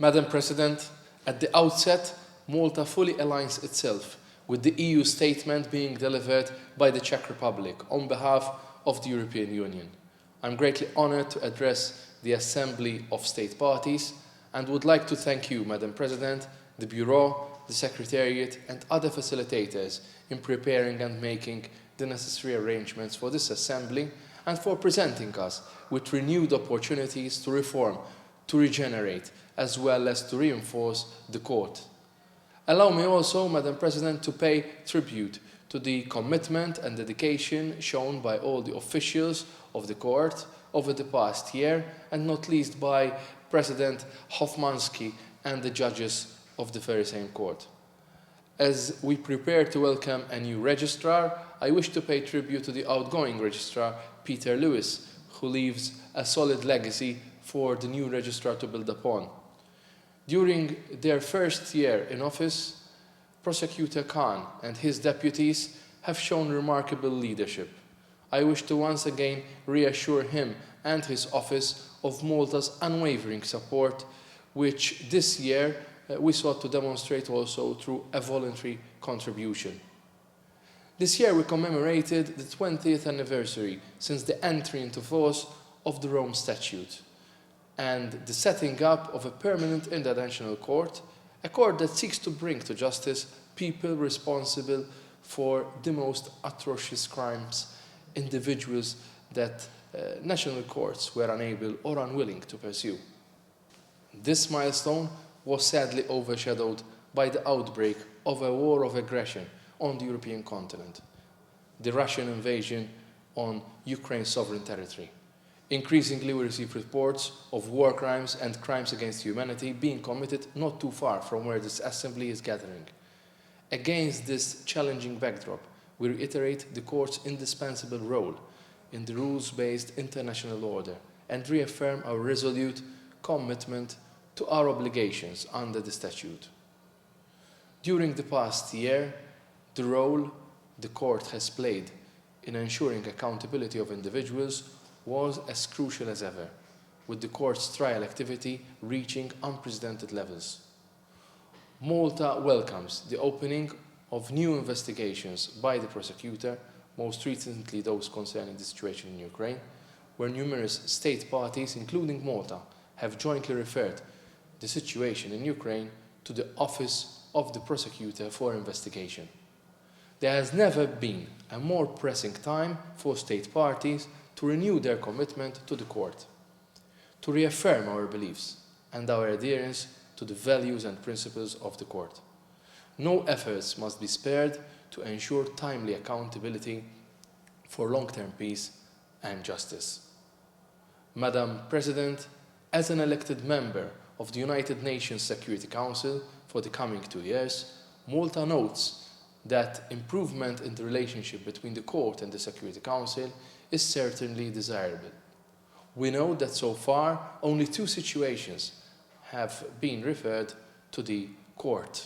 Madam President, at the outset, Malta fully aligns itself with the EU statement being delivered by the Czech Republic on behalf of the European Union. I'm greatly honoured to address the Assembly of State Parties and would like to thank you, Madam President, the Bureau, the Secretariat and other facilitators in preparing and making the necessary arrangements for this Assembly and for presenting us with renewed opportunities to reform, to regenerate, as well as to reinforce the Court. Allow me also, Madam President, to pay tribute to the commitment and dedication shown by all the officials of the Court over the past year, and not least by President Hofmanski and the judges of the very same Court. As we prepare to welcome a new registrar, I wish to pay tribute to the outgoing registrar, Peter Lewis, who leaves a solid legacy for the new registrar to build upon. During their first year in office, Prosecutor Khan and his deputies have shown remarkable leadership. I wish to once again reassure him and his office of Malta's unwavering support, which this year we sought to demonstrate also through a voluntary contribution. This year we commemorated the 20th anniversary since the entry into force of the Rome Statute and the setting up of a permanent international court, a court that seeks to bring to justice people responsible for the most atrocious crimes, individuals that national courts were unable or unwilling to pursue. This milestone was sadly overshadowed by the outbreak of a war of aggression on the European continent, the Russian invasion on Ukraine's sovereign territory. Increasingly, we receive reports of war crimes and crimes against humanity being committed not too far from where this Assembly is gathering. Against this challenging backdrop, we reiterate the Court's indispensable role in the rules-based international order and reaffirm our resolute commitment to our obligations under the statute. During the past year, the role the Court has played in ensuring accountability of individuals was as crucial as ever, with the Court's trial activity reaching unprecedented levels. Malta welcomes the opening of new investigations by the prosecutor, most recently those concerning the situation in Ukraine, where numerous state parties, including Malta, have jointly referred the situation in Ukraine to the Office of the Prosecutor for investigation. There has never been a more pressing time for state parties to renew their commitment to the Court, to reaffirm our beliefs and our adherence to the values and principles of the Court. No efforts must be spared to ensure timely accountability for long-term peace and justice. Madam President, as an elected member of the United Nations Security Council for the coming 2 years, Malta notes that improvement in the relationship between the Court and the Security Council is certainly desirable. We know that so far only 2 situations have been referred to the Court.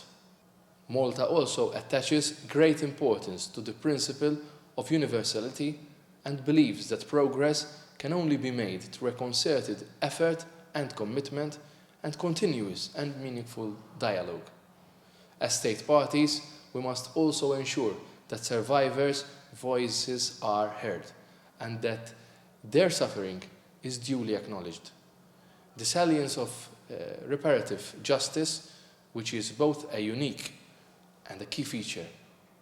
Malta also attaches great importance to the principle of universality and believes that progress can only be made through a concerted effort and commitment and continuous and meaningful dialogue. As state parties, we must also ensure that survivors' voices are heard and that their suffering is duly acknowledged. The salience of reparative justice, which is both a unique and a key feature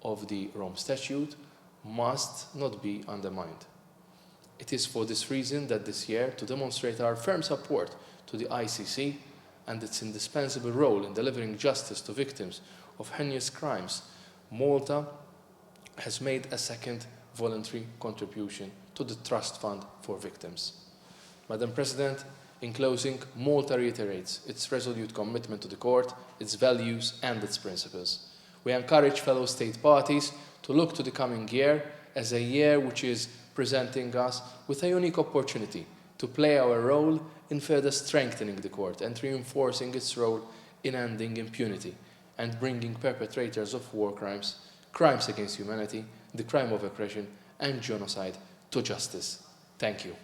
of the Rome Statute, must not be undermined. It is for this reason that this year, to demonstrate our firm support to the ICC and its indispensable role in delivering justice to victims of heinous crimes, Malta has made a second voluntary contribution to the Trust Fund for Victims. Madam President, in closing, Malta reiterates its resolute commitment to the Court, its values and its principles. We encourage fellow state parties to look to the coming year as a year which is presenting us with a unique opportunity to play our role in further strengthening the Court and reinforcing its role in ending impunity and bringing perpetrators of war crimes, crimes against humanity, the crime of aggression and genocide to justice. Thank you.